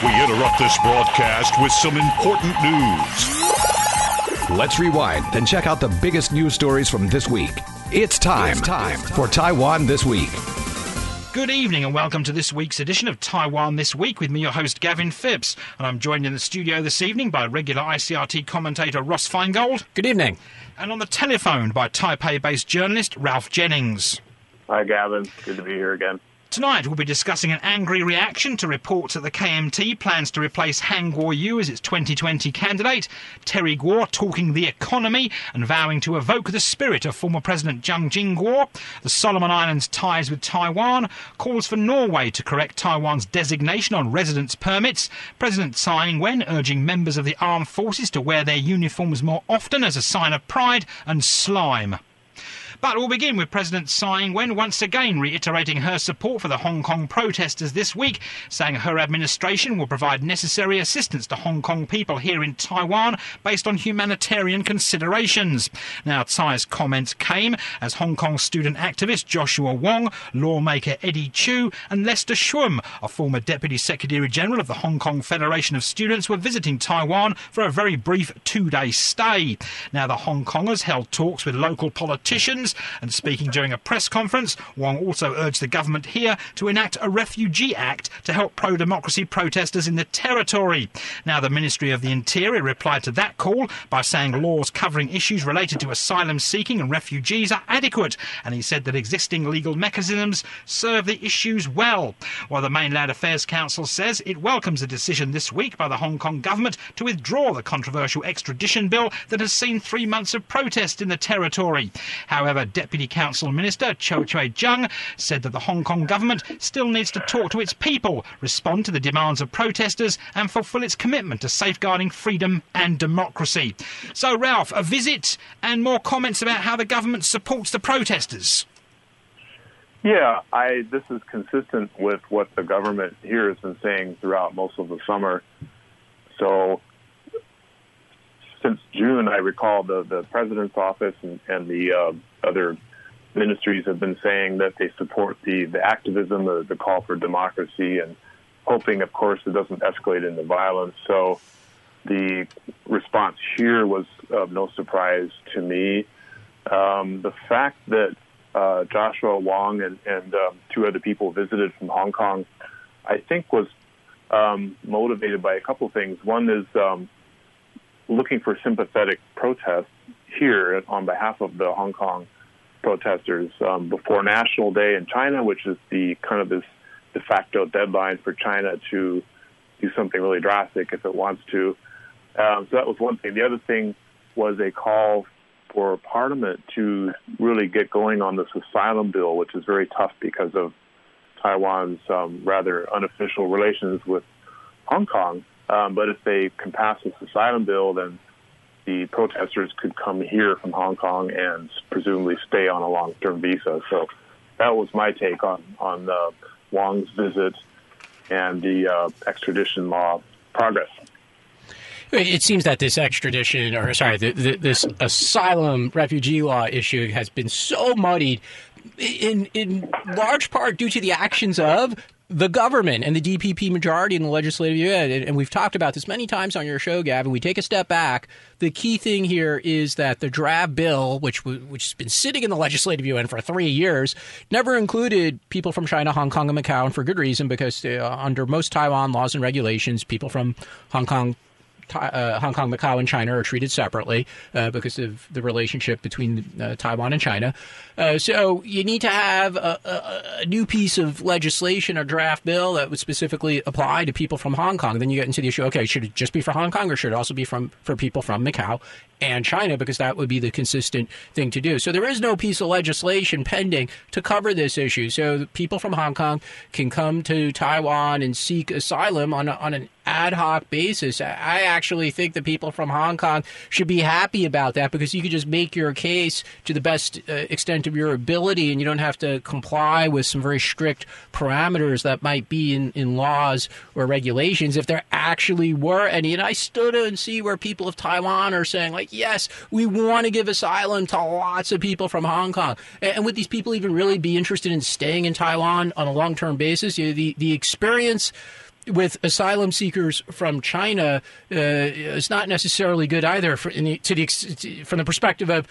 We interrupt this broadcast with some important news. Let's rewind and check out the biggest news stories from this week. It's time for Taiwan This Week. Good evening and welcome to this week's edition of Taiwan This Week with me, your host Gavin Phipps. And I'm joined in the studio this evening by regular ICRT commentator Ross Feingold. Good evening. And on the telephone by Taipei-based journalist Ralph Jennings. Hi Gavin, good to be here again. Tonight we'll be discussing an angry reaction to reports that the KMT plans to replace Han Kuo-yu as its 2020 candidate, Terry Guo talking the economy and vowing to evoke the spirit of former President Jiang Jing-guo, the Solomon Islands' ties with Taiwan, calls for Norway to correct Taiwan's designation on residence permits, President Tsai Ing-wen urging members of the armed forces to wear their uniforms more often as a sign of pride, and slime. But we'll begin with President Tsai Ing-wen once again reiterating her support for the Hong Kong protesters this week, saying her administration will provide necessary assistance to Hong Kong people here in Taiwan based on humanitarian considerations. Now, Tsai's comments came as Hong Kong student activist Joshua Wong, lawmaker Eddie Chu and Lester Schwum, a former Deputy Secretary-General of the Hong Kong Federation of Students, were visiting Taiwan for a very brief two-day stay. Now, the Hong Kongers held talks with local politicians, and speaking during a press conference, Wong also urged the government here to enact a Refugee Act to help pro-democracy protesters in the territory. Now, the Ministry of the Interior replied to that call by saying laws covering issues related to asylum seeking and refugees are adequate, and he said that existing legal mechanisms serve the issues well. While the Mainland Affairs Council says it welcomes the decision this week by the Hong Kong government to withdraw the controversial extradition bill that has seen 3 months of protest in the territory. However, Deputy Council Minister Cho Choi-jung said that the Hong Kong government still needs to talk to its people, respond to the demands of protesters and fulfil its commitment to safeguarding freedom and democracy. So, Ralph, a visit and more comments about how the government supports the protesters. Yeah, this is consistent with what the government here has been saying throughout most of the summer. So, since June, I recall the President's office and the other ministries have been saying that they support the activism, the call for democracy, and hoping, of course, it doesn't escalate into violence. So the response here was of no surprise to me. The fact that Joshua Wong and two other people visited from Hong Kong, I think was motivated by a couple of things. One is looking for sympathetic protests here on behalf of the Hong Kong protesters before National Day in China, which is the kind of this de facto deadline for China to do something really drastic if it wants to. So that was one thing. The other thing was a call for Parliament to really get going on this asylum bill, which is very tough because of Taiwan's rather unofficial relations with Hong Kong. But if they can pass this asylum bill, then the protesters could come here from Hong Kong and presumably stay on a long-term visa. So that was my take on Wong's visit and the extradition law progress. It seems that this extradition, or sorry, this asylum refugee law issue has been so muddied in large part due to the actions of the government and the DPP majority in the legislative yuan. And we've talked about this many times on your show, Gavin. We take a step back. The key thing here is that the draft bill, which has been sitting in the legislative yuan for 3 years, never included people from China, Hong Kong, and Macau, and for good reason, because under most Taiwan laws and regulations, people from Hong Kong, Macau, and China are treated separately because of the relationship between Taiwan and China. So you need to have a new piece of legislation, a draft bill that would specifically apply to people from Hong Kong. Then you get into the issue, okay, should it just be for Hong Kong or should it also be for people from Macau and China, because that would be the consistent thing to do. So there is no piece of legislation pending to cover this issue. So people from Hong Kong can come to Taiwan and seek asylum on an ad hoc basis. I actually think the people from Hong Kong should be happy about that, because you could just make your case to the best extent of your ability, and you don't have to comply with some very strict parameters that might be in laws or regulations if there actually were any. And I still don't see where people of Taiwan are saying, like, yes, we want to give asylum to lots of people from Hong Kong. And would these people even really be interested in staying in Taiwan on a long-term basis? You know, the experience with asylum seekers from China is not necessarily good either. From the perspective of,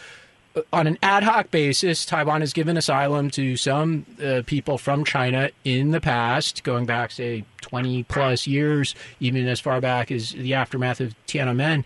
on an ad hoc basis, Taiwan has given asylum to some people from China in the past, going back, say, 20-plus years, even as far back as the aftermath of Tiananmen.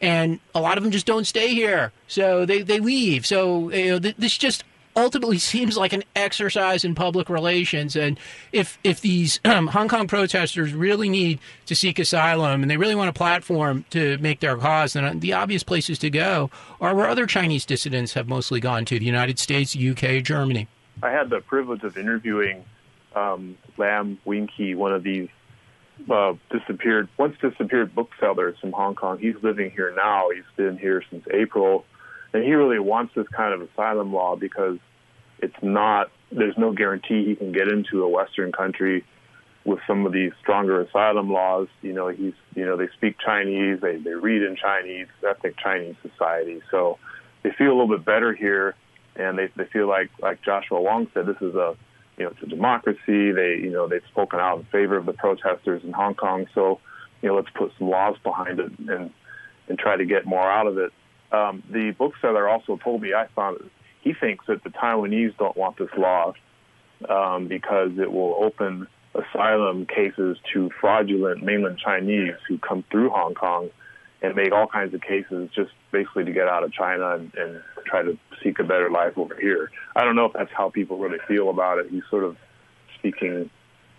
And a lot of them just don't stay here, so they leave. So this just ultimately seems like an exercise in public relations. And if these Hong Kong protesters really need to seek asylum and they really want a platform to make their cause, then the obvious places to go are where other Chinese dissidents have mostly gone to, the United States, UK, Germany. I had the privilege of interviewing Lam Wing-ki, one of these once disappeared booksellers from Hong Kong. He's living here now. He's been here since April. And he really wants this kind of asylum law because there's no guarantee he can get into a Western country with some of these stronger asylum laws. They speak Chinese, they read in Chinese, ethnic Chinese society. So they feel a little bit better here, and they feel like Joshua Wong said, this is it's a democracy. They've spoken out in favor of the protesters in Hong Kong. So, let's put some laws behind it and try to get more out of it. The bookseller also told me, he thinks that the Taiwanese don't want this law because it will open asylum cases to fraudulent mainland Chinese who come through Hong Kong and make all kinds of cases just basically to get out of China and try to seek a better life over here. I don't know if that's how people really feel about it. He's sort of speaking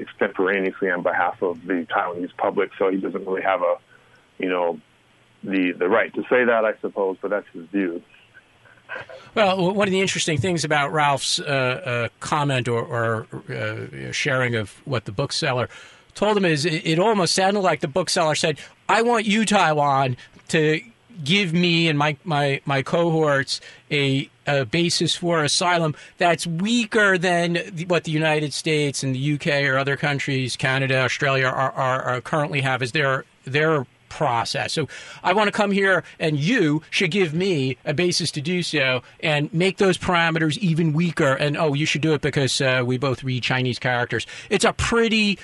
extemporaneously on behalf of the Taiwanese public, so he doesn't really have the right to say that, I suppose, but that's his view. Well, one of the interesting things about Ralph's comment or sharing of what the bookseller told him is it almost sounded like the bookseller said, I want you, Taiwan, to give me and my cohorts a basis for asylum that's weaker than what the United States and the UK or other countries, Canada, Australia, are currently have as their process. So I want to come here, and you should give me a basis to do so and make those parameters even weaker. And, you should do it because we both read Chinese characters. It's a pretty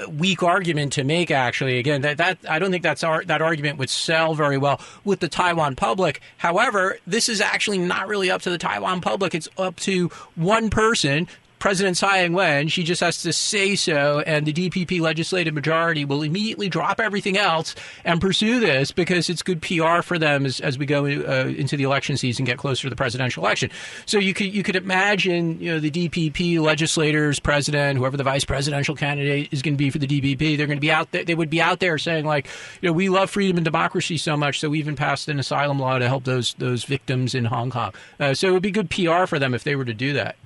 weak argument to make, actually. Again, that I don't think that argument would sell very well with the Taiwan public. However, this is actually not really up to the Taiwan public. It's up to one person, President Tsai Ing-wen. She just has to say so, and the DPP legislative majority will immediately drop everything else and pursue this because it's good PR for them as we go into the election season, get closer to the presidential election. So you could imagine, the DPP legislators, president, whoever the vice presidential candidate is going to be for the DPP, they're going to be out there. They would be out there saying we love freedom and democracy so much, so we even passed an asylum law to help those victims in Hong Kong. So it would be good PR for them if they were to do that.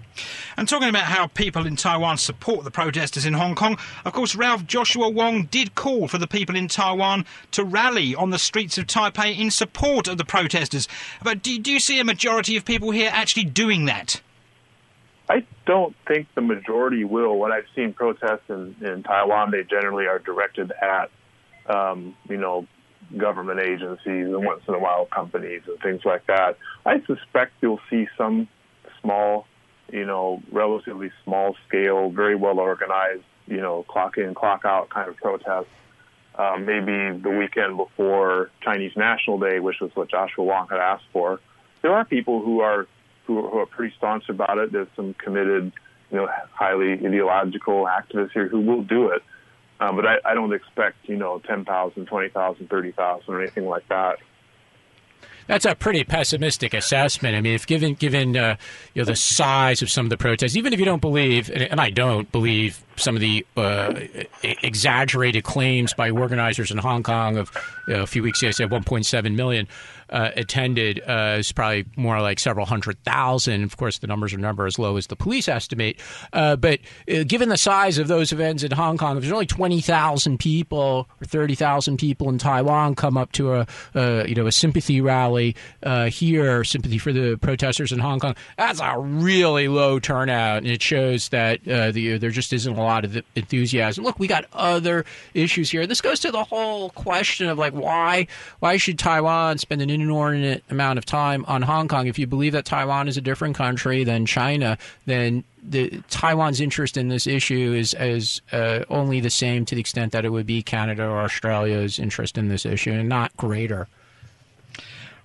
And talking about how people in Taiwan support the protesters in Hong Kong, of course, Ralph, Joshua Wong did call for the people in Taiwan to rally on the streets of Taipei in support of the protesters. But do you see a majority of people here actually doing that? I don't think the majority will. When I've seen protests in Taiwan, they generally are directed at, government agencies and once in a while companies and things like that. I suspect you'll see some small, relatively small scale, very well organized, clock in, clock out kind of protests. Maybe the weekend before Chinese National Day, which was what Joshua Wong had asked for. There are people who are pretty staunch about it. There's some committed, highly ideological activists here who will do it. But I don't expect, 10,000, 20,000, 30,000 or anything like that. That's a pretty pessimistic assessment. I mean, if given the size of some of the protests, even if you don't believe, and I don't believe some of the exaggerated claims by organizers in Hong Kong of a few weeks ago, they said 1.7 million attended. It's probably more like several 100,000. Of course, the numbers are as low as the police estimate. But given the size of those events in Hong Kong, if there's only 20,000 people or 30,000 people in Taiwan come up to a sympathy rally here, sympathy for the protesters in Hong Kong, that's a really low turnout, and it shows that there just isn't a lot of enthusiasm. Look, we got other issues here. This goes to the whole question of why should Taiwan spend an an inordinate amount of time on Hong Kong. If you believe that Taiwan is a different country than China, then Taiwan's interest in this issue is only the same to the extent that it would be Canada or Australia's interest in this issue, and not greater.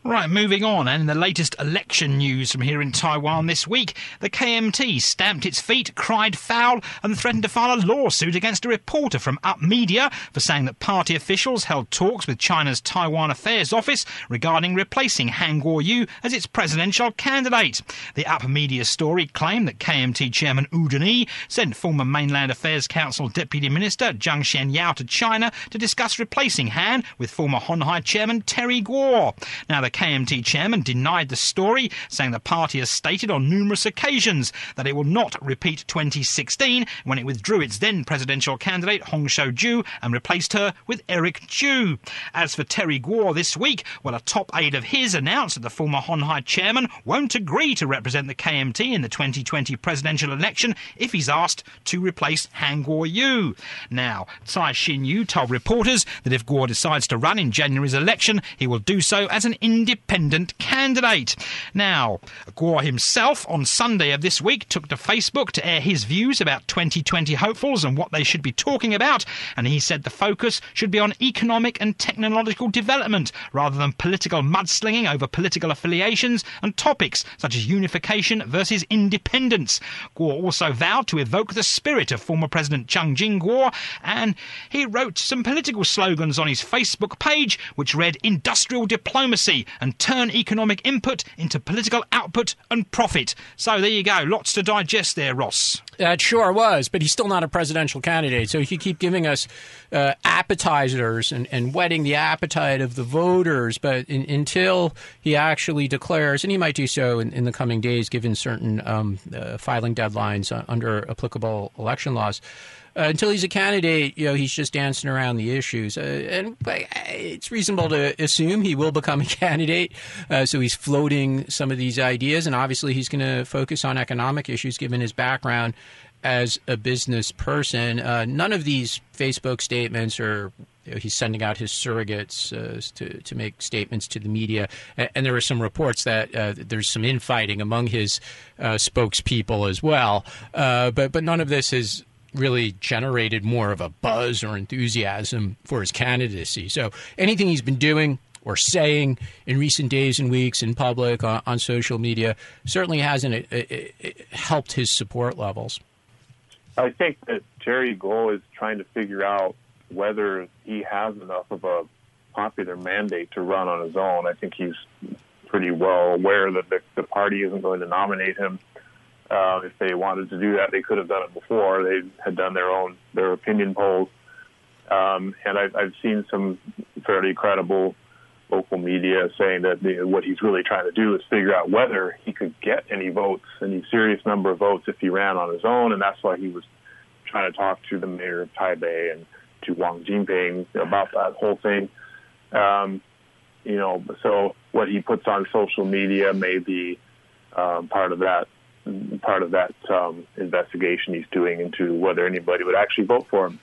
Right, moving on, and in the latest election news from here in Taiwan this week, the KMT stamped its feet, cried foul, and threatened to file a lawsuit against a reporter from Up Media for saying that party officials held talks with China's Taiwan Affairs Office regarding replacing Han Kuo-yu as its presidential candidate. The Up Media story claimed that KMT chairman Wu Deni sent former Mainland Affairs Council Deputy Minister Zhang Xianyao to China to discuss replacing Han with former Honhai chairman Terry Guo. Now, the KMT chairman denied the story, saying the party has stated on numerous occasions that it will not repeat 2016 when it withdrew its then presidential candidate Hong Shou-ju and replaced her with Eric Chu. As for Terry Guo this week, well, a top aide of his announced that the former Honhai chairman won't agree to represent the KMT in the 2020 presidential election if he's asked to replace Han Kuo-yu. Now, Tsai Ing-wen told reporters that if Guo decides to run in January's election, he will do so as an independent candidate. Now, Guo himself on Sunday of this week took to Facebook to air his views about 2020 hopefuls and what they should be talking about, and he said the focus should be on economic and technological development rather than political mudslinging over political affiliations and topics such as unification versus independence. Guo also vowed to evoke the spirit of former President Chiang Jing-kuo, and he wrote some political slogans on his Facebook page which read "Industrial diplomacy" and "Turn economic input into political output and profit." So there you go. Lots to digest there, Ross. It sure was, but he's still not a presidential candidate. So he could keep giving us appetizers and whetting the appetite of the voters. But until he actually declares, and he might do so in the coming days, given certain filing deadlines under applicable election laws, until he's a candidate, he's just dancing around the issues. And it's reasonable to assume he will become a candidate. So he's floating some of these ideas. And obviously he's going to focus on economic issues, given his background as a business person. None of these Facebook statements are... he's sending out his surrogates to make statements to the media. And there are some reports that there's some infighting among his spokespeople as well. But none of this has really generated more of a buzz or enthusiasm for his candidacy. So anything he's been doing or saying in recent days and weeks in public on social media certainly hasn't helped his support levels. I think that Terry Guo is trying to figure out whether he has enough of a popular mandate to run on his own. I think he's pretty well aware that the party isn't going to nominate him. If they wanted to do that, they could have done it before. They had done their opinion polls. And I've seen some fairly credible local media saying that what he's really trying to do is figure out whether he could get any votes, any serious number of votes, if he ran on his own. And that's why he was trying to talk to the mayor of Taipei and to Wang Jinping about that whole thing. So what he puts on social media may be part of that investigation he's doing into whether anybody would actually vote for him.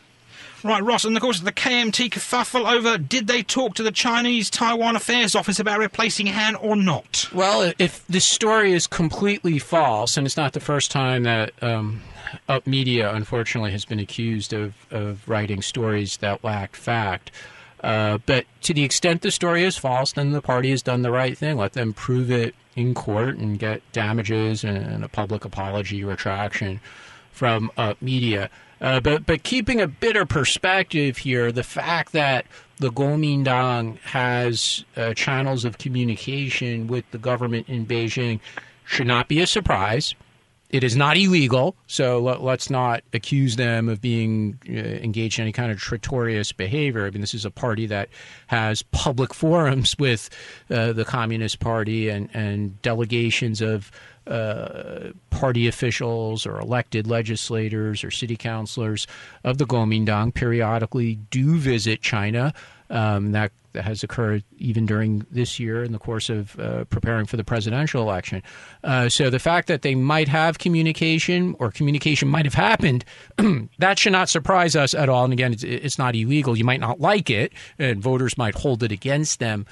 Right, Ross, and of course the KMT kerfuffle over did they talk to the Chinese Taiwan Affairs Office about replacing Han or not? Well, if this story is completely false, and it's not the first time that Up Media, unfortunately, has been accused of writing stories that lacked fact, but to the extent the story is false, then the party has done the right thing. Let them prove it in court and get damages and a public apology retraction from media. But keeping a bitter perspective here, the fact that the Kuomintang has channels of communication with the government in Beijing should not be a surprise. It is not illegal, so let's not accuse them of being engaged in any kind of traitorous behavior. I mean, this is a party that has public forums with the Communist Party and delegations of party officials or elected legislators or city councilors of the Kuomintang periodically do visit China. That has occurred even during this year in the course of preparing for the presidential election. So the fact that they might have communication or communication might have happened, that should not surprise us at all. And again, it's not illegal. You might not like it, and voters might hold it against them,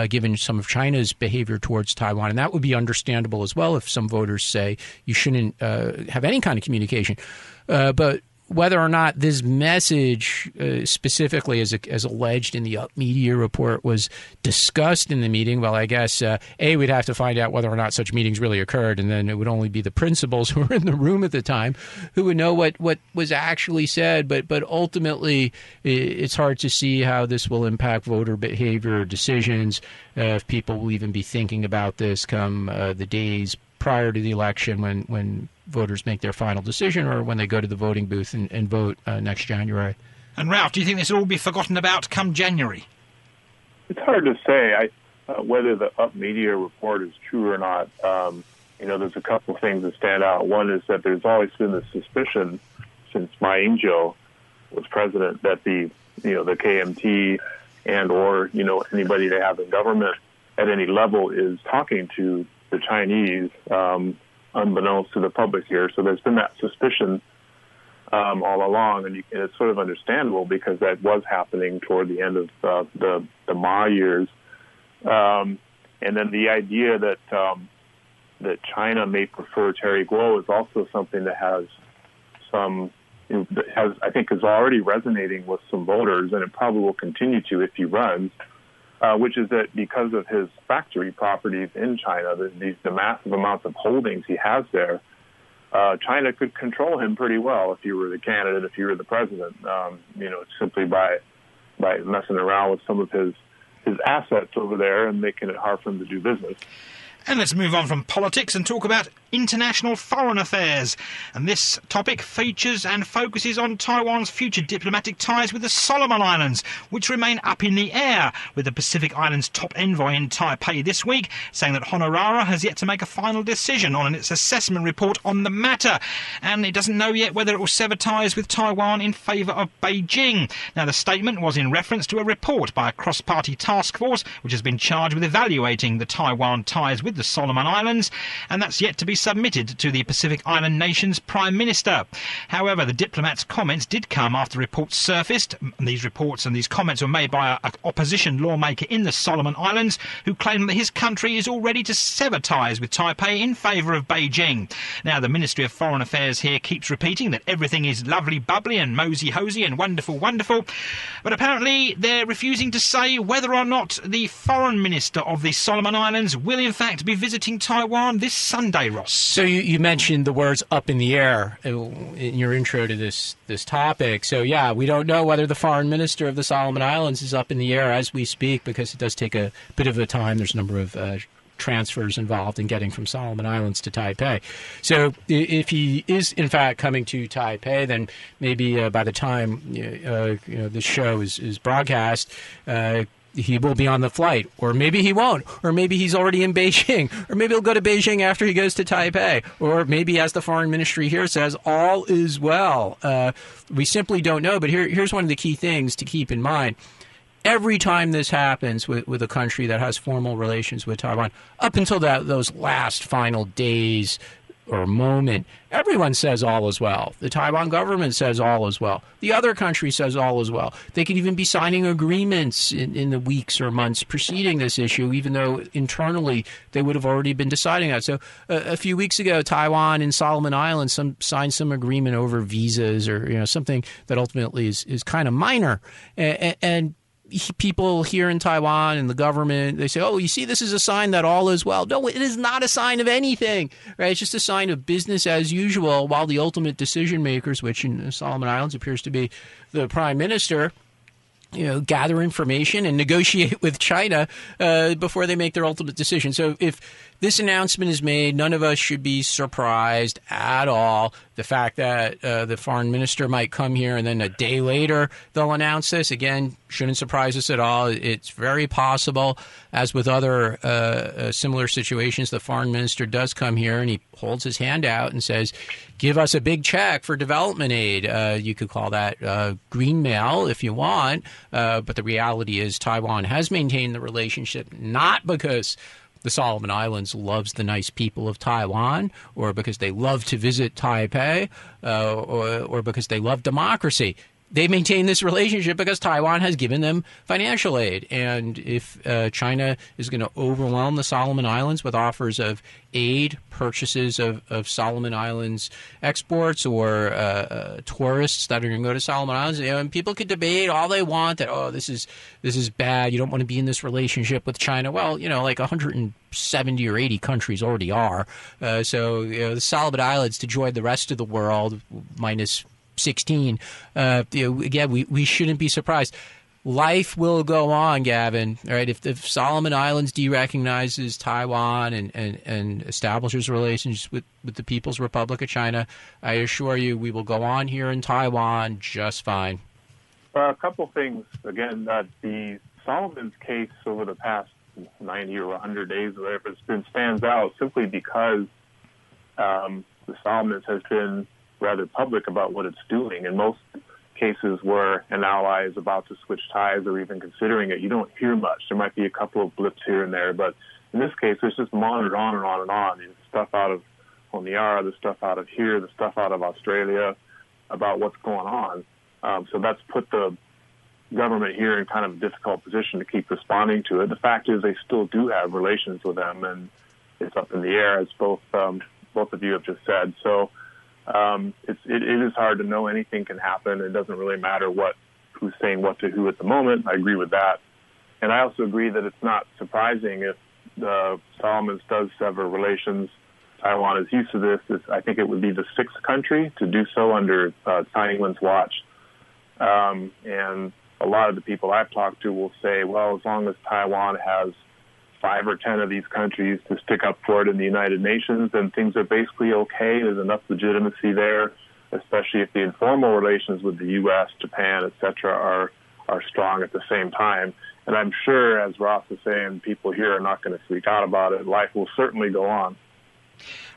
given some of China's behavior towards Taiwan. And that would be understandable as well if some voters say you shouldn't have any kind of communication. But whether or not this message, specifically as alleged in the media report, was discussed in the meeting, well, I guess, we'd have to find out whether or not such meetings really occurred, and then it would only be the principals who were in the room at the time who would know what was actually said. But ultimately, it's hard to see how this will impact voter behavior or decisions, if people will even be thinking about this come the days prior to the election when voters make their final decision, or when they go to the voting booth and vote next January. And Ralph, do you think this will all be forgotten about come January? It's hard to say whether the Up Media report is true or not. There's a couple of things that stand out. One is that there's always been this suspicion since Tsai Ing-wen was president that the KMT and or anybody they have in government at any level is talking to the Chinese, unbeknownst to the public here. So there's been that suspicion all along, and it's sort of understandable because that was happening toward the end of the Ma years. And then the idea that China may prefer Terry Kuo is also something that I think is already resonating with some voters, and it probably will continue to if he runs. Which is that because of his factory properties in China, the massive amounts of holdings he has there, China could control him pretty well if he were the candidate, if he were the president, simply by messing around with some of his assets over there and making it hard for him to do business. And let's move on from politics and talk about international foreign affairs. And this topic features and focuses on Taiwan's future diplomatic ties with the Solomon Islands, which remain up in the air, with the Pacific Islands top envoy in Taipei this week saying that Honorara has yet to make a final decision on its assessment report on the matter, and it doesn't know yet whether it will sever ties with Taiwan in favour of Beijing. Now, the statement was in reference to a report by a cross-party task force which has been charged with evaluating the Taiwan ties with the Solomon Islands, and that's yet to be submitted to the Pacific Island nation's Prime Minister. However, the diplomat's comments did come after reports surfaced. These reports and these comments were made by an opposition lawmaker in the Solomon Islands who claimed that his country is all ready to sever ties with Taipei in favour of Beijing. Now, the Ministry of Foreign Affairs here keeps repeating that everything is lovely bubbly and mosey-hosey and wonderful, but apparently they're refusing to say whether or not the Foreign Minister of the Solomon Islands will in fact be visiting Taiwan this Sunday, Ross. So you mentioned the words "up in the air" in your intro to this topic. So yeah, we don't know whether the Foreign Minister of the Solomon Islands is up in the air as we speak, because it does take a bit of a time. There's a number of transfers involved in getting from Solomon Islands to Taipei. So if he is in fact coming to Taipei, then maybe by the time this show is broadcast, he will be on the flight, or maybe he won't, or maybe he's already in Beijing, or maybe he'll go to Beijing after he goes to Taipei, or maybe, as the foreign ministry here says, all is well. We simply don't know, but here's one of the key things to keep in mind. Every time this happens with a country that has formal relations with Taiwan, up until those last final days or moment, everyone says all is well. The Taiwan government says all is well. The other country says all is well. They could even be signing agreements in the weeks or months preceding this issue, even though internally they would have already been deciding that. So a few weeks ago, Taiwan and Solomon Islands signed some agreement over visas, or something that ultimately is kind of minor. And people here in Taiwan and the government, they say, oh, you see, this is a sign that all is well. No, it is not a sign of anything, right? It's just a sign of business as usual, while the ultimate decision makers, which in the Solomon Islands appears to be the Prime Minister, gather information and negotiate with China before they make their ultimate decision. So if this announcement is made, none of us should be surprised at all. The fact that the foreign minister might come here and then a day later they'll announce this, again, shouldn't surprise us at all. It's very possible, as with other similar situations, the foreign minister does come here and he holds his hand out and says, give us a big check for development aid. You could call that green mail if you want. But the reality is Taiwan has maintained the relationship not because the Solomon Islands loves the nice people of Taiwan, or because they love to visit Taipei, or because they love democracy. They maintain this relationship because Taiwan has given them financial aid. And if China is going to overwhelm the Solomon Islands with offers of aid, purchases of Solomon Islands exports, or tourists that are going to go to Solomon Islands, and people could debate all they want that, oh, this is bad. You don't want to be in this relationship with China. Well, like 170 or 80 countries already are. So the Solomon Islands to join the rest of the world, minus 16. Again, we shouldn't be surprised. Life will go on, Gavin. All right, if Solomon Islands de-recognizes Taiwan and establishes relations with the People's Republic of China, I assure you we will go on here in Taiwan just fine. A couple things. Again, the Solomons case over the past 90 or 100 days, or whatever it's been, stands out simply because the Solomons has been rather public about what it's doing. In most cases where an ally is about to switch ties or even considering it, you don't hear much. There might be a couple of blips here and there, but in this case, it's just monitored on and on and on. The stuff out of Honiara, the stuff out of here, the stuff out of Australia about what's going on. So that's put the government here in kind of a difficult position to keep responding to it. The fact is they still do have relations with them, and it's up in the air, as both of you have just said. So it is hard to know. Anything can happen. It doesn't really matter who's saying what to who at the moment. I agree with that. And I also agree that it's not surprising if the Solomons does sever relations. Taiwan is used to this. I think it would be the sixth country to do so under Tsai Ing-wen's watch. And a lot of the people I've talked to will say, well, as long as Taiwan has 5 or 10 of these countries to stick up for it in the United Nations, then things are basically okay. There's enough legitimacy there, especially if the informal relations with the U.S., Japan, et cetera, are strong at the same time. And I'm sure, as Ross is saying, people here are not going to freak out about it. Life will certainly go on.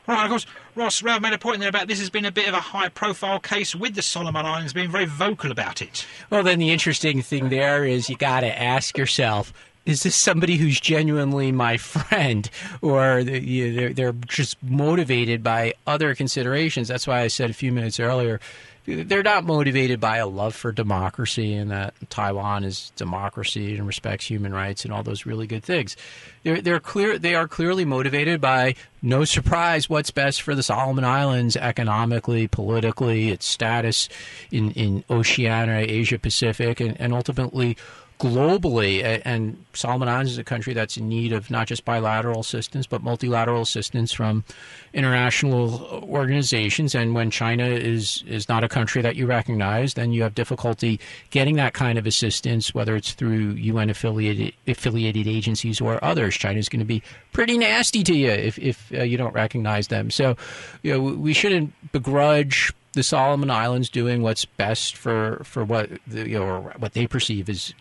Right, of course, Ross, Ralph made a point there about this has been a bit of a high-profile case with the Solomon Islands being very vocal about it. Well, then the interesting thing there is you got to ask yourself, is this somebody who's genuinely my friend, or they're just motivated by other considerations? That's why I said a few minutes earlier, they're not motivated by a love for democracy and that Taiwan is democracy and respects human rights and all those really good things. They are clearly motivated by, no surprise, what's best for the Solomon Islands economically, politically, its status in Oceania, Asia Pacific, and ultimately globally. And Solomon Islands is a country that's in need of not just bilateral assistance, but multilateral assistance from international organizations. And when China is not a country that you recognize, then you have difficulty getting that kind of assistance, whether it's through UN-affiliated agencies or others. China's going to be pretty nasty to you if you don't recognize them. So, we shouldn't begrudge the Solomon Islands doing what's best for what or what they perceive is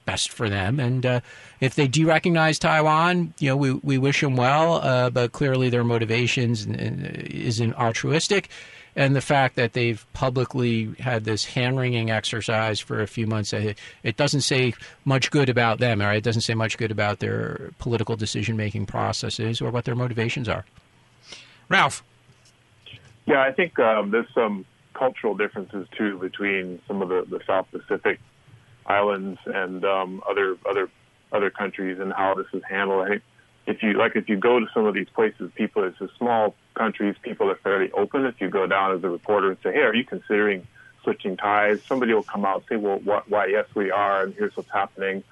best for them. And if they de-recognize Taiwan, we wish them well. But clearly their motivations isn't altruistic. And the fact that they've publicly had this hand-wringing exercise for a few months, it doesn't say much good about them, or it doesn't say much good about their political decision-making processes or what their motivations are. Ralph? Yeah, I think there's some cultural differences, too, between some of the South Pacific islands and other countries and how this is handled. I think if you go to some of these places, it's a small countries, people are fairly open. If you go down as a reporter and say, hey, are you considering switching ties? Somebody will come out and say, well, why, yes, we are, and here's what's happening.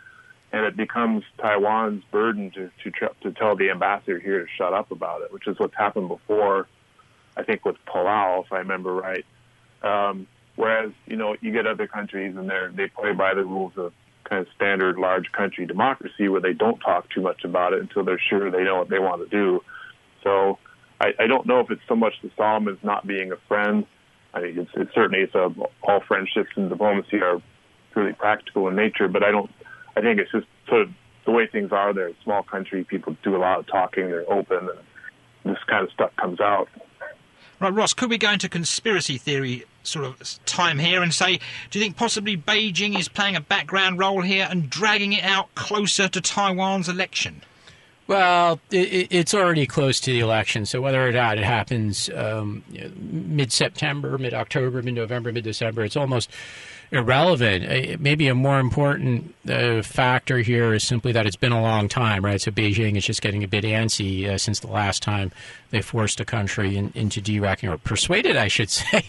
And it becomes Taiwan's burden to tell the ambassador here to shut up about it, which is what's happened before, I think, with Palau, if I remember right. Whereas, you get other countries and they play by the rules of kind of standard large country democracy where they don't talk too much about it until they're sure they know what they want to do. So I don't know if it's so much the Solomons not being a friend. I think it's all friendships and diplomacy are really practical in nature, but I think it's just sort of the way things are. They're a small country. People do a lot of talking. They're open, and this kind of stuff comes out. Right, Ross, could we go into conspiracy theory sort of time here and say, do you think possibly Beijing is playing a background role here and dragging it out closer to Taiwan's election? Well, it's already close to the election, so whether or not it happens mid-September, mid-October, mid-November, mid-December, it's almost irrelevant. Maybe a more important factor here is simply that it's been a long time, right? So Beijing is just getting a bit antsy since the last time they forced a country into or persuaded, I should say,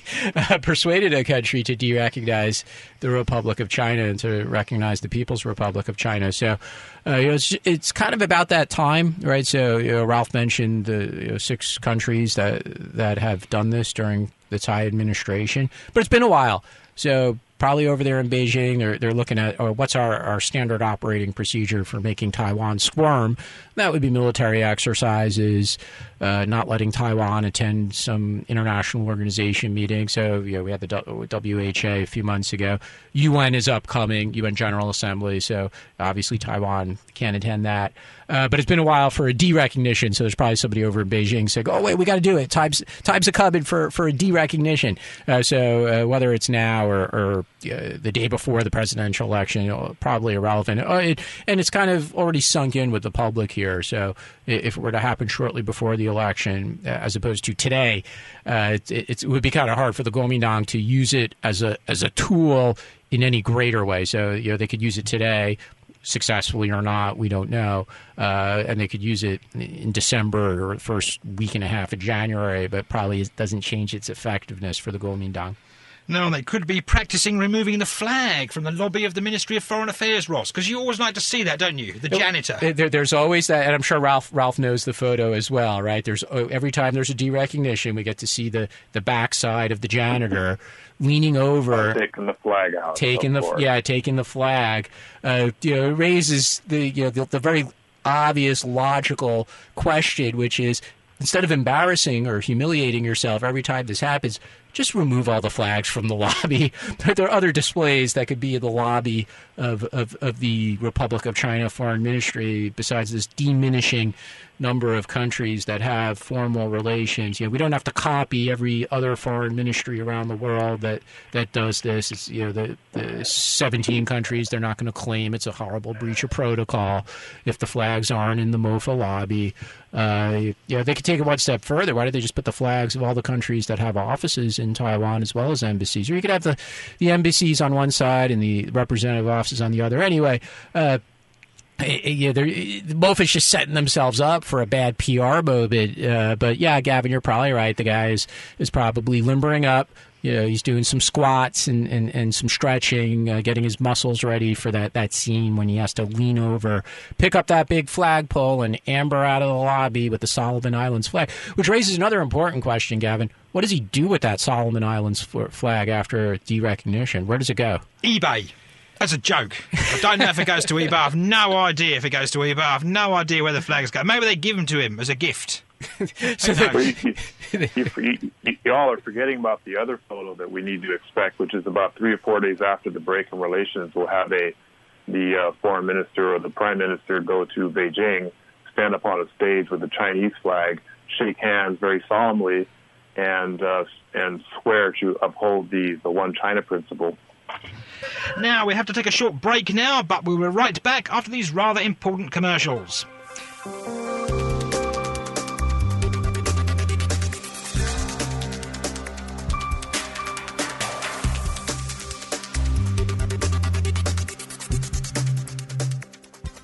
persuaded a country to derecognize the Republic of China and to recognize the People's Republic of China. So it's kind of about that time, right? So Ralph mentioned the 6 countries that have done this during the Tsai administration, but it's been a while. So probably over there in Beijing, they're looking at what's our standard operating procedure for making Taiwan squirm. That would be military exercises, not letting Taiwan attend some international organization meeting. So we had the WHA a few months ago. UN is upcoming, UN General Assembly. So obviously Taiwan can't attend that. But it's been a while for a derecognition, so there's probably somebody over in Beijing saying, "Oh wait, we got to do it. Time's a coming for a derecognition." So whether it's now or the day before the presidential election, probably irrelevant. And it's kind of already sunk in with the public here. So if it were to happen shortly before the election, as opposed to today, it would be kind of hard for the Kuomintang to use it as a tool in any greater way. So they could use it today. Successfully or not, we don't know. And they could use it in December or the first week and a half of January, but probably it doesn't change its effectiveness for the Kuomintang. No, they could be practising removing the flag from the lobby of the Ministry of Foreign Affairs, Ross, because you always like to see that, don't you? The janitor. There's always that, and I'm sure Ralph knows the photo as well, right? There's every time there's a derecognition, we get to see the backside of the janitor leaning over, taking the flag out, taking the flag. It raises the very obvious logical question, which is, instead of embarrassing or humiliating yourself every time this happens, just remove all the flags from the lobby. There are other displays that could be in the lobby of the Republic of China Foreign Ministry besides this diminishing number of countries that have formal relations. We don't have to copy every other foreign ministry around the world that does this. It's, the 17 countries, they're not going to claim it's a horrible breach of protocol if the flags aren't in the MOFA lobby. They could take it one step further. Why don't they just put the flags of all the countries that have offices in Taiwan as well as embassies? Or you could have the embassies on one side and the representative offices on the other. Anyway, both is just setting themselves up for a bad PR moment. But yeah, Gavin, you're probably right. The guy is probably limbering up. He's doing some squats and some stretching, getting his muscles ready for that scene when he has to lean over, pick up that big flagpole, and amber out of the lobby with the Solomon Islands flag. Which raises another important question, Gavin. What does he do with that Solomon Islands flag after derecognition? Where does it go? eBay. As a joke. I don't know if it goes to eBay. I have no idea if it goes to eBay. I have no idea where the flags go. Maybe they give them to him as a gift. Y'all are forgetting about the other photo that we need to expect, which is about 3 or 4 days after the break in relations. We'll have the foreign minister or the prime minister go to Beijing, stand up on a stage with the Chinese flag, shake hands very solemnly, and swear to uphold the One China principle. Now, we have to take a short break now, but we'll be right back after these rather important commercials.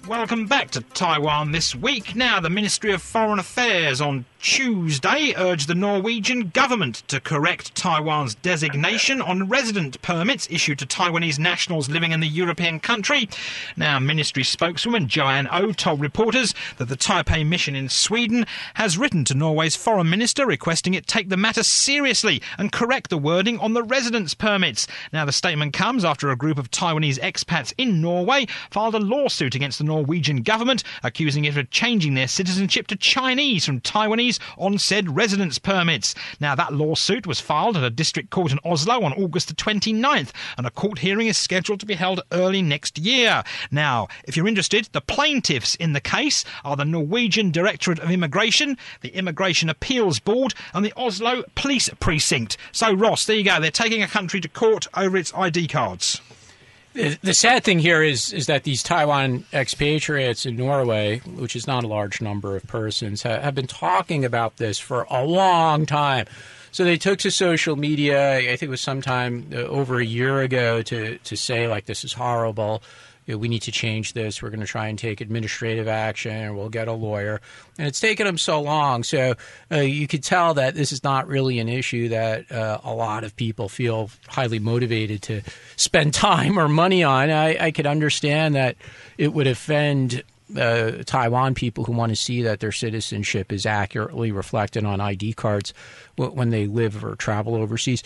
Welcome back to Taiwan This Week. Now, the Ministry of Foreign Affairs on Tuesday urged the Norwegian government to correct Taiwan's designation on resident permits issued to Taiwanese nationals living in the European country. Now, Ministry spokeswoman Joanne Oh told reporters that the Taipei mission in Sweden has written to Norway's foreign minister requesting it take the matter seriously and correct the wording on the residence permits. Now, the statement comes after a group of Taiwanese expats in Norway filed a lawsuit against the Norwegian government, accusing it of changing their citizenship to Chinese from Taiwanese Taiwanese on said residence permits. Now, that lawsuit was filed at a district court in Oslo on August the 29th, and a court hearing is scheduled to be held early next year. Now, if you're interested, the plaintiffs in the case are the Norwegian Directorate of Immigration, the Immigration Appeals Board, and the Oslo Police Precinct. So, Ross, there you go. They're taking a country to court over its ID cards. The sad thing here is that these Taiwan expatriates in Norway, which is not a large number of persons, have been talking about this for a long time. So they took to social media, I think it was sometime over a year ago, to say, like, this is horrible. We need to change this. We're going to try and take administrative action, and we'll get a lawyer. And it's taken them so long. So you could tell that this is not really an issue that a lot of people feel highly motivated to spend time or money on. I could understand that it would offend Taiwan people who want to see that their citizenship is accurately reflected on ID cards when they live or travel overseas.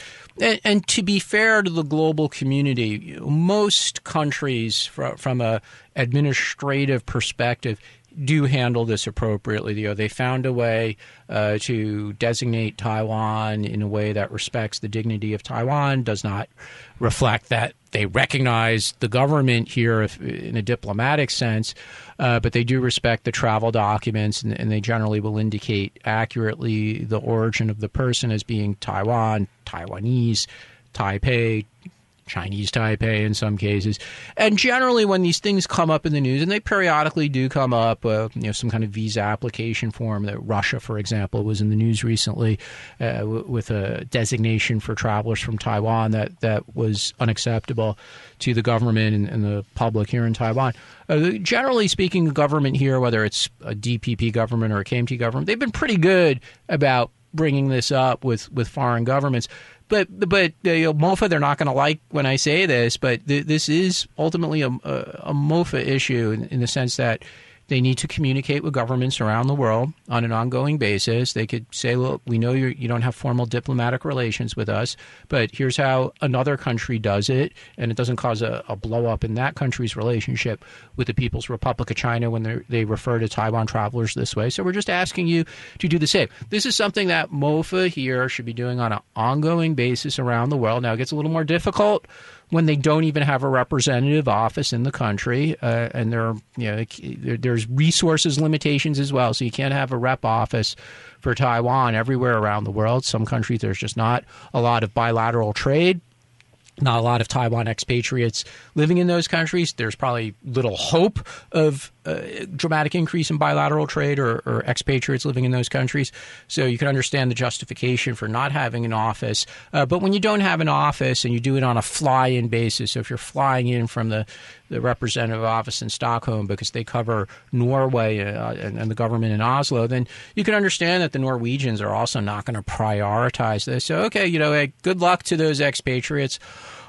And to be fair to the global community, most countries from an administrative perspective do handle this appropriately. They found a way to designate Taiwan in a way that respects the dignity of Taiwan, does not reflect that they recognize the government here in a diplomatic sense, but they do respect the travel documents, and they generally will indicate accurately the origin of the person as being Taiwan, Taiwanese, Taipei, Chinese Taipei in some cases. And generally when these things come up in the news, and they periodically do come up, some kind of visa application form, that Russia, for example, was in the news recently with a designation for travelers from Taiwan that was unacceptable to the government and the public here in Taiwan. Generally speaking, the government here, whether it's a DPP government or a KMT government, they've been pretty good about bringing this up with foreign governments. But MOFA, they're not going to like when I say this, but this is ultimately a MOFA issue in the sense that they need to communicate with governments around the world on an ongoing basis. They could say, look, we know you don't have formal diplomatic relations with us, but here's how another country does it, and it doesn't cause a blow-up in that country's relationship with the People's Republic of China when they refer to Taiwan travelers this way. So we're just asking you to do the same. This is something that MOFA here should be doing on an ongoing basis around the world. Now, it gets a little more difficult when they don't even have a representative office in the country, and there's resources limitations as well. So you can't have a rep office for Taiwan everywhere around the world. Some countries, there's just not a lot of bilateral trade. Not a lot of Taiwan expatriates living in those countries. There's probably little hope of a dramatic increase in bilateral trade or expatriates living in those countries. So you can understand the justification for not having an office. But when you don't have an office and you do it on a fly-in basis, so if you're flying in from the representative office in Stockholm because they cover Norway and the government in Oslo, then you can understand that the Norwegians are also not going to prioritize this. So, okay, good luck to those expatriates.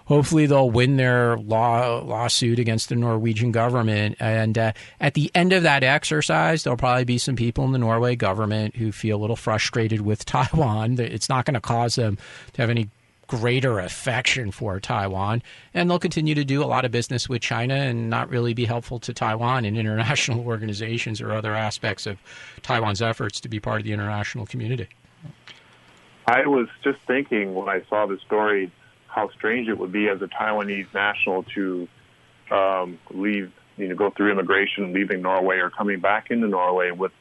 Hopefully they'll win their lawsuit against the Norwegian government. And at the end of that exercise, there'll probably be some people in the Norway government who feel a little frustrated with Taiwan. It's not going to cause them to have any greater affection for Taiwan, and they'll continue to do a lot of business with China and not really be helpful to Taiwan in international organizations or other aspects of Taiwan's efforts to be part of the international community. I was just thinking when I saw the story how strange it would be as a Taiwanese national to leave, go through immigration, leaving Norway or coming back into Norway with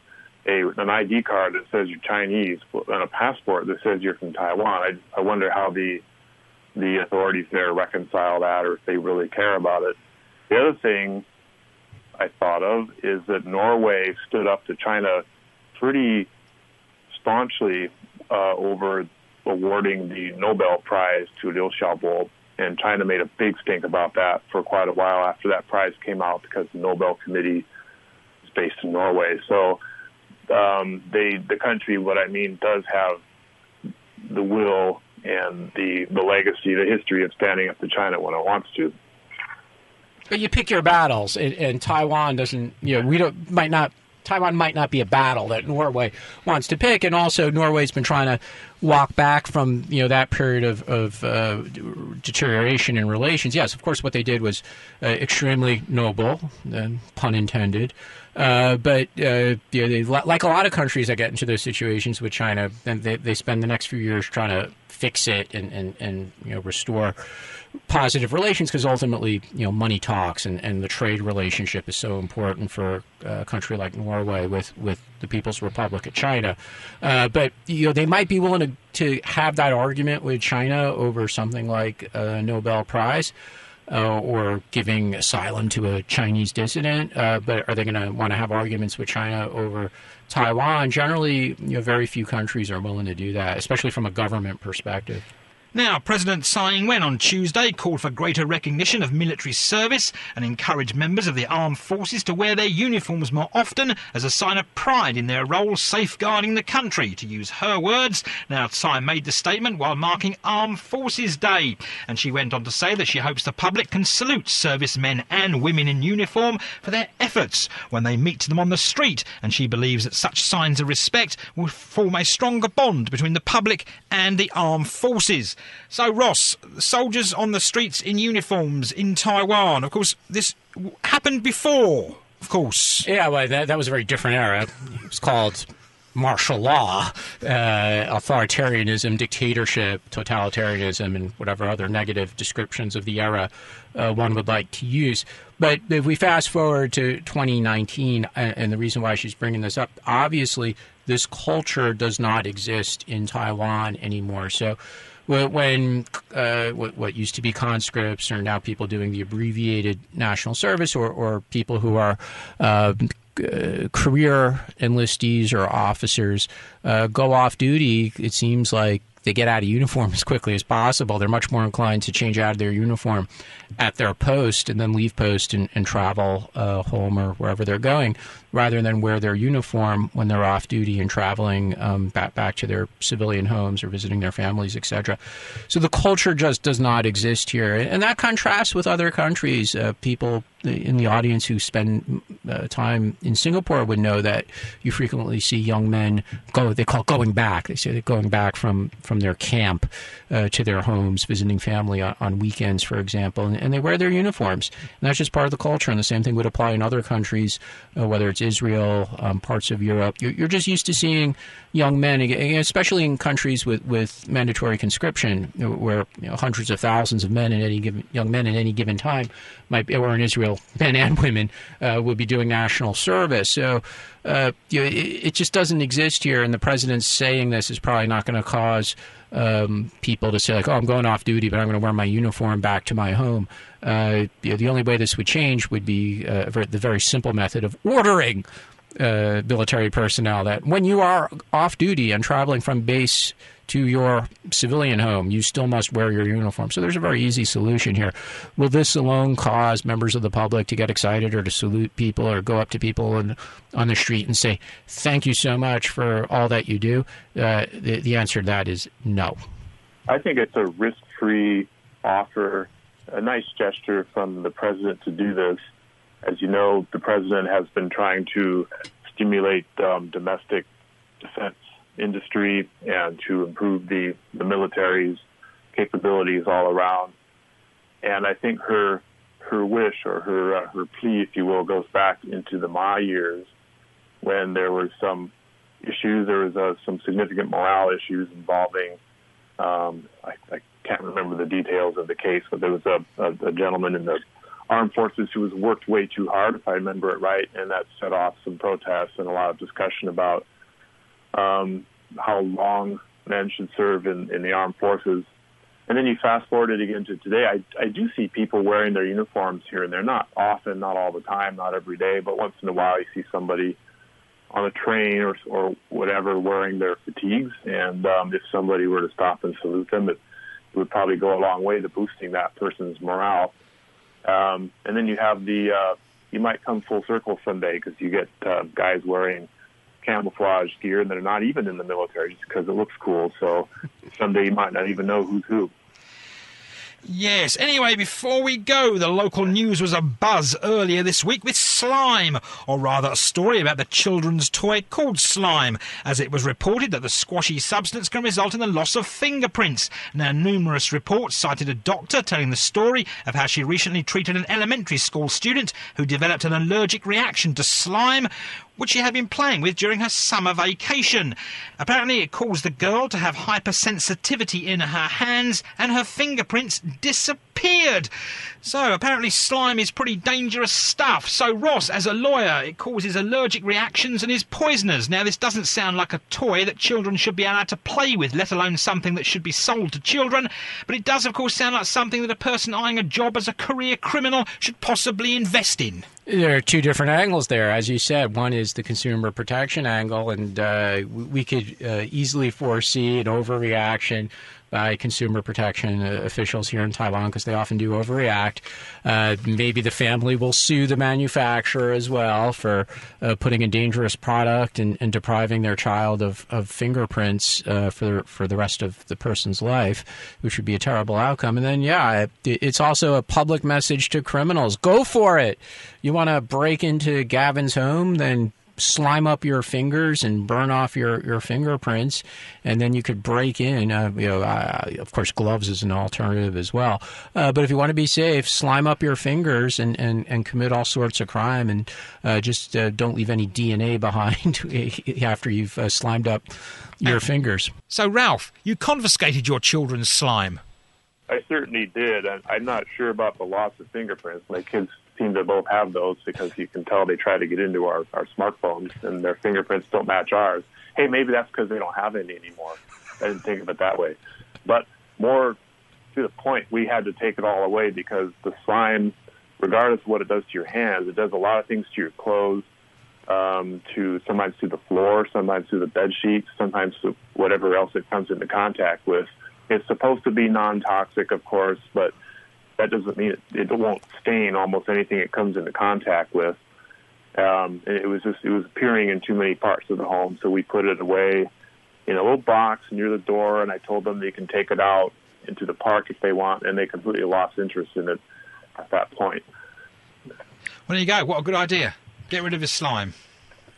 an ID card that says you're Chinese and a passport that says you're from Taiwan. I wonder how the authorities there reconcile that, or if they really care about it. The other thing I thought of is that Norway stood up to China pretty staunchly over awarding the Nobel Prize to Liu Xiaobo, and China made a big stink about that for quite a while after that prize came out because the Nobel Committee is based in Norway. So the country, does have the will and the legacy, the history of standing up to China when it wants to. But you pick your battles, and Taiwan doesn't. Taiwan might not be a battle that Norway wants to pick, and also Norway's been trying to walk back from that period of deterioration in relations. Yes, of course, what they did was extremely noble, pun intended. But they, like a lot of countries that get into those situations with China, then they spend the next few years trying to fix it and restore positive relations, because ultimately money talks, and the trade relationship is so important for a country like Norway with the People's Republic of China. But they might be willing to have that argument with China over something like a Nobel Prize. Or giving asylum to a Chinese dissident, but are they going to want to have arguments with China over Taiwan? Generally, very few countries are willing to do that, especially from a government perspective. Now, President Tsai Ing-wen on Tuesday called for greater recognition of military service and encouraged members of the armed forces to wear their uniforms more often as a sign of pride in their role safeguarding the country, to use her words. Now, Tsai made the statement while marking Armed Forces Day, and she went on to say that she hopes the public can salute servicemen and women in uniform for their efforts when they meet them on the street, and she believes that such signs of respect will form a stronger bond between the public and the armed forces. So, Ross, soldiers on the streets in uniforms in Taiwan. Of course, this happened before, of course. Yeah, well, that was a very different era. It was called martial law, authoritarianism, dictatorship, totalitarianism, and whatever other negative descriptions of the era one would like to use. But if we fast forward to 2019, and the reason why she's bringing this up, obviously this culture does not exist in Taiwan anymore. So when what used to be conscripts are now people doing the abbreviated national service, or people who are career enlistees or officers go off duty, it seems like they get out of uniform as quickly as possible. They're much more inclined to change out of their uniform at their post and then leave post and travel home or wherever they're going, rather than wear their uniform when they're off duty and traveling back to their civilian homes or visiting their families, etc. So the culture just does not exist here. And that contrasts with other countries. People in the audience who spend time in Singapore would know that you frequently see young men they call going back. They say they're going back from their camp to their homes, visiting family on weekends, for example, and they wear their uniforms. And that's just part of the culture. And the same thing would apply in other countries, whether it's Israel, parts of Europe. You're just used to seeing young men, especially in countries with mandatory conscription, where hundreds of thousands of young men at any given time might be, or in Israel, men and women would be doing national service. So it just doesn't exist here, and the president's saying this is probably not going to cause people to say, like, oh, I'm going off duty, but I'm going to wear my uniform back to my home. The only way this would change would be the very simple method of ordering military personnel that when you are off duty and traveling from base to your civilian home, you still must wear your uniform. So there's a very easy solution here. Will this alone cause members of the public to get excited or to salute people or go up to people on the street and say, thank you so much for all that you do? The answer to that is no. I think it's a risk-free offer, a nice gesture from the president to do this. As you know, the president has been trying to stimulate domestic defense industry and to improve the military's capabilities all around. And I think her wish, or her plea, if you will, goes back into the Ma years, when there were some issues. There was some significant morale issues involving, I can't remember the details of the case, but there was a gentleman in the armed forces who was worked way too hard, if I remember it right, and that set off some protests and a lot of discussion about how long men should serve in the armed forces. And then you fast forward it again to today. I do see people wearing their uniforms here and there, not often, not all the time, not every day, but once in a while you see somebody on a train or whatever wearing their fatigues. And if somebody were to stop and salute them, it would probably go a long way to boosting that person's morale. And then you have you might come full circle someday, because you get guys wearing camouflage gear and they're not even in the military just because it looks cool. So someday you might not even know who's who. Yes, anyway, before we go, the local news was abuzz earlier this week with slime, or rather a story about the children's toy called slime, as it was reported that the squashy substance can result in the loss of fingerprints. Now, numerous reports cited a doctor telling the story of how she recently treated an elementary school student who developed an allergic reaction to slime, which she had been playing with during her summer vacation. Apparently it caused the girl to have hypersensitivity in her hands and her fingerprints disappeared. So apparently slime is pretty dangerous stuff. So Ross, as a lawyer, it causes allergic reactions and is poisonous. Now this doesn't sound like a toy that children should be allowed to play with, let alone something that should be sold to children. But it does of course sound like something that a person eyeing a job as a career criminal should possibly invest in. There are two different angles there. As you said, one is the consumer protection angle, and we could easily foresee an overreaction by consumer protection officials here in Taiwan, because they often do overreact. Maybe the family will sue the manufacturer as well for putting a dangerous product and depriving their child of fingerprints for the rest of the person's life, which would be a terrible outcome. And then, it's also a public message to criminals. Go for it. You want to break into Gavin's home, then slime up your fingers and burn off your fingerprints, and then you could break in. Of course, gloves is an alternative as well. But if you want to be safe, slime up your fingers and commit all sorts of crime, and just don't leave any DNA behind after you've slimed up your fingers. So, Ralph, you confiscated your children's slime. I certainly did. I'm not sure about the loss of fingerprints. My kids seem to both have those because you can tell they try to get into our smartphones and their fingerprints don't match ours. Hey, maybe that's because they don't have any anymore. I didn't think of it that way. But more to the point, we had to take it all away because the slime, regardless of what it does to your hands, it does a lot of things to your clothes, sometimes to the floor, sometimes to the bed sheets, sometimes to whatever else it comes into contact with. It's supposed to be non-toxic, of course, but that doesn't mean it won't stain almost anything it comes into contact with. It was appearing in too many parts of the home, so we put it away in a little box near the door, and I told them they can take it out into the park if they want, and they completely lost interest in it at that point. Well, there you go. What a good idea. Get rid of his slime.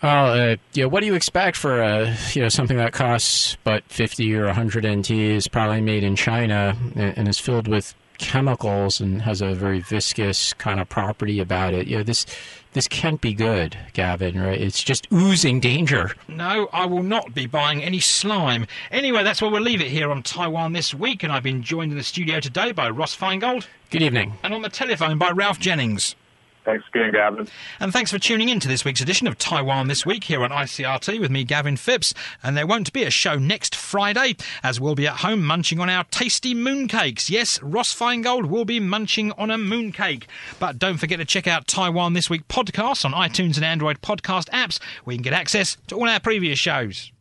Well, what do you expect for something that costs but 50 or 100 NT, is probably made in China and is filled with chemicals and has a very viscous kind of property about it. This can't be good, Gavin, right? It's just oozing danger. No, I will not be buying any slime. Anyway, that's where we'll leave it here on Taiwan This Week, and I've been joined in the studio today by Ross Feingold. Good evening. And on the telephone by Ralph Jennings. Thanks again, Gavin. And thanks for tuning in to this week's edition of Taiwan This Week here on ICRT with me, Gavin Phipps. And there won't be a show next Friday, as we'll be at home munching on our tasty mooncakes. Yes, Ross Feingold will be munching on a mooncake. But don't forget to check out Taiwan This Week podcasts on iTunes and Android podcast apps, where you can get access to all our previous shows.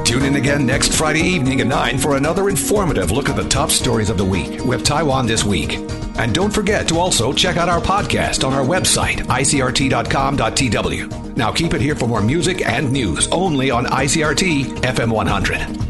Tune in again next Friday evening at 9 for another informative look at the top stories of the week with Taiwan This Week. And don't forget to also check out our podcast on our website, icrt.com.tw. Now keep it here for more music and news only on ICRT FM 100.